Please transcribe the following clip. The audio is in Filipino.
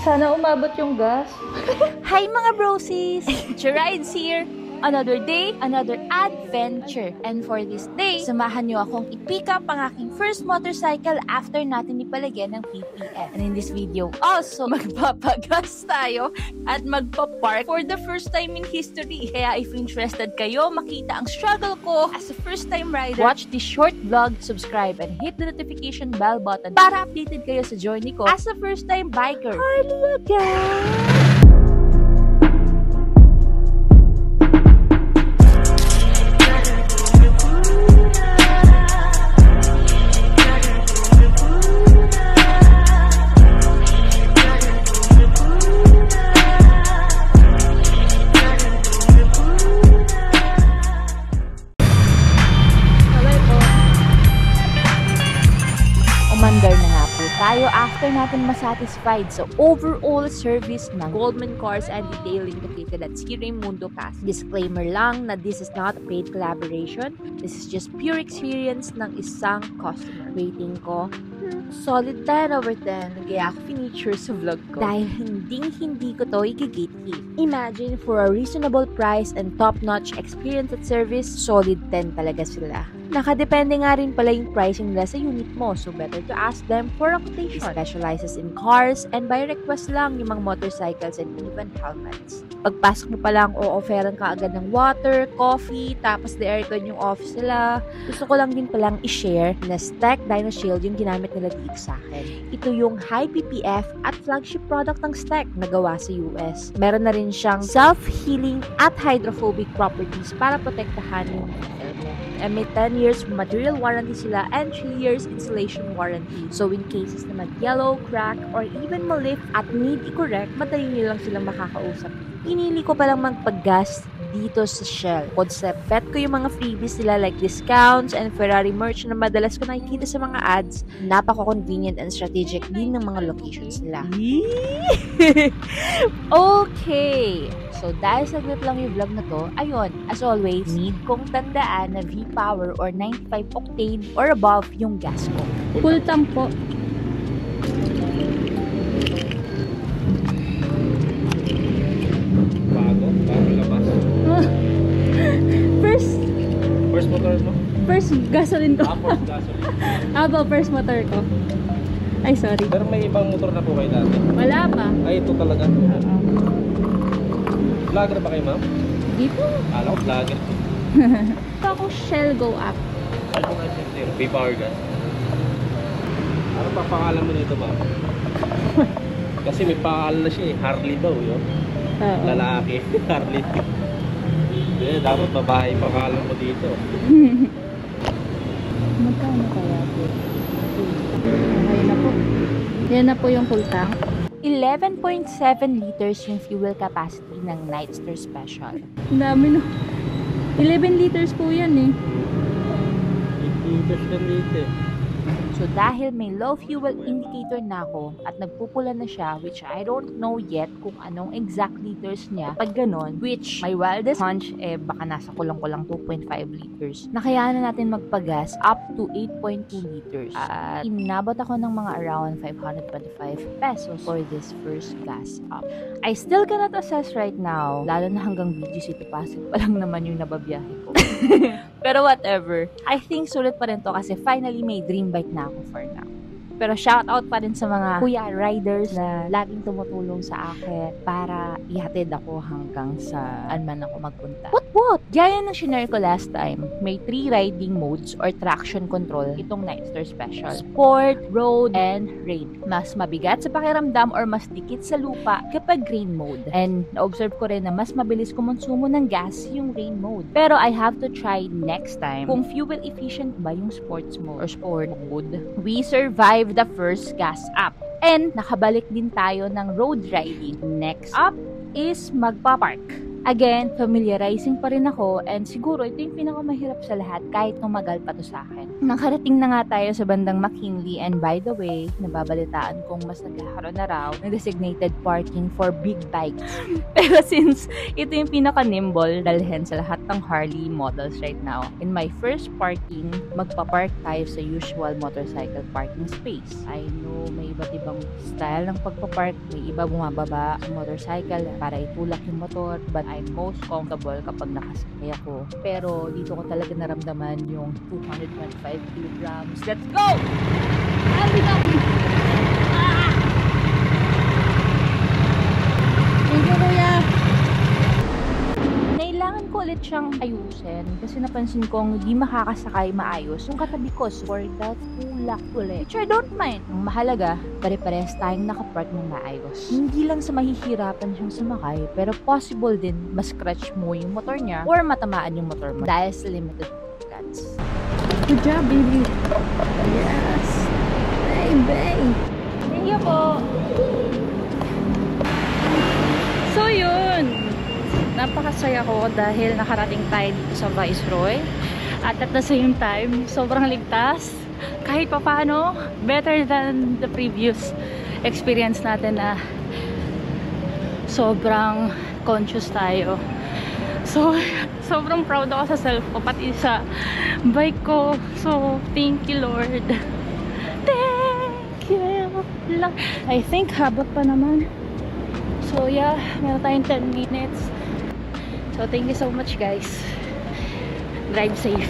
Sana umabot yung gas. Hi mga brosis! Rides here! Another day, another adventure. And for this day, samahan niyo akong i-pick up ang aking first motorcycle after natin ipalagyan ng PPF. And in this video, also, magpapagas tayo at magpa-park for the first time in history. Kaya if interested kayo, makita ang struggle ko as a first-time rider, watch this short vlog, subscribe, and hit the notification bell button para updated kayo sa journey ko as a first-time biker. Hello guys! Umandar na nga po tayo after natin masatisfied sa overall service ng Goldman Cars and Detailing located at C. Raimundo Pass. Disclaimer lang na this is not a paid collaboration. This is just pure experience ng isang customer. Rating ko, solid 10 over 10. Kaya ako feature sa vlog ko. Dahil hindi ko to i-gatekeep. Imagine for a reasonable price and top-notch experience at service, solid 10 talaga sila. Nakadepende nga rin pala yung pricing nila sa unit mo, so better to ask them for a quotation. Specializes in cars and by request lang yung mga motorcycles and even helmets. Pagpasok mo pa lang, o-offeran ka agad ng water, coffee, tapos the aircon yung office nila. Gusto ko lang din palang i-share na Steck Dyno Shield yung ginamit nila dito sa akin. Ito yung high PPF at flagship product ng Steck na gawa sa US. Meron na rin siyang self-healing at hydrophobic properties para protektahan yung vehicle mo. May 10 years material warranty sila and 3 years installation warranty. So in cases na mag-yellow, crack, or even malip at need i-correct, madali nyo lang silang makakausap. Pinili ko palang magpag-gas dito sa Shell. Concept bet ko yung mga freebies nila like discounts and Ferrari merch na madalas ko nakikita sa mga ads. Napaka-convenient and strategic din ng mga locations nila. Okay! So, dahil saglit lang yung vlog na to, ayun, as always, need kong tandaan na V-Power or 95 octane or above yung gas ko. Full tank po. Bago labas. First motor mo? First gasoline ko. First gasoline. Aba, first motor ko. Ay, sorry. Pero may ibang motor na po kayo dati? Wala pa. Ay, ito talaga. Vlogger ba kayo, ma'am? Di po. Alam ko, vlogger. Ito ako Shell Go Up. Ano po nga siya? V-Power gas. Ano pa pangalan mo nito, ma'am? Kasi may pangalan na siya eh. Harley daw, yun. Lalaki. Harley. Hindi, dapat babae pangalan mo dito. Magkano kaya po? Okay na po. Yan na po yung full tank. 11.7 liters yung fuel capacity ng Nightster Special. Ang dami no. 11 liters po yan eh. 8 liters na dito. So dahil may low fuel indicator na ako at nagpupula na siya, which I don't know yet kung anong exact liters niya, pag ganon, which my wildest hunch baka nasa kulang-kulang 2.5 liters. Nakayanan natin magpagas up to 8.2 liters. At inabot ako ng mga around 525 pesos for this first gas up. I still cannot assess right now, lalo na hanggang Video City Pasig pa lang naman yung nababiyahe ko. Pero whatever. I think sulit pa rin to kasi finally may dream bike na ako for now. Pero shout out pa rin sa mga kuya riders na laging tumutulong sa akin para ihatid ako hanggang sa man ako magpunta. What? Gaya ng shinare ko last time, may 3 riding modes or traction control itong Nightster Special. Sport, road, and rain. Mas mabigat sa pakiramdam or mas dikit sa lupa kapag rain mode. And na-observe ko rin na mas mabilis kumonsumo ng gas yung rain mode. Pero I have to try next time kung fuel efficient ba yung sports mode or sport mode. We survived the first gas up. And nakabalik din tayo ng road riding. Next up is magpa-park. Again, familiarizing pa rin ako and siguro ito yung pinakamahirap sa lahat kahit tumagal pa to sa akin. Nakarating na nga tayo sa bandang McKinley and by the way, nababalitaan kong mas nagkakaroon na raw ng designated parking for big bikes. Pero since ito yung pinaka-nimble dalhin sa lahat ng Harley models right now, in my first parking, magpa-park tayo sa usual motorcycle parking space. I know may iba't ibang style ng pagpa-park, may iba bumababa ang motorcycle para itulak yung motor, but I'm most comfortable kapag nakasakay ako. Pero dito ko talaga naramdaman yung 225 kilograms. Let's go! Thank you, kuya. Kailangan ko ulit siyang ayusin kasi napansin kong di makakasakay maayos yung katabi ko for that tulak ulit. Which I don't mind. Ang mahalaga, pare-pares tayong nakapark ng maayos. Hindi lang sa mahihirapan siyang sumakay, pero possible din ma-scratch mo yung motor niya or matamaan yung motor mo dahil sa limited guts. Good job, baby. Yes. Baby. Thank you po. So, yun. Napakasaya ko dahil nakarating tayo dito sa Viceroy. At the same time, sobrang ligtas. Kahit pa paano, better than the previous experience natin na sobrang conscious tayo. So, sobrang proud ako sa self ko, pati sa bike ko. So, thank you, Lord. Thank you, Lord. I think habot pa naman. So, yeah, meron tayong 10 minutes. So, thank you so much, guys. Drive safe.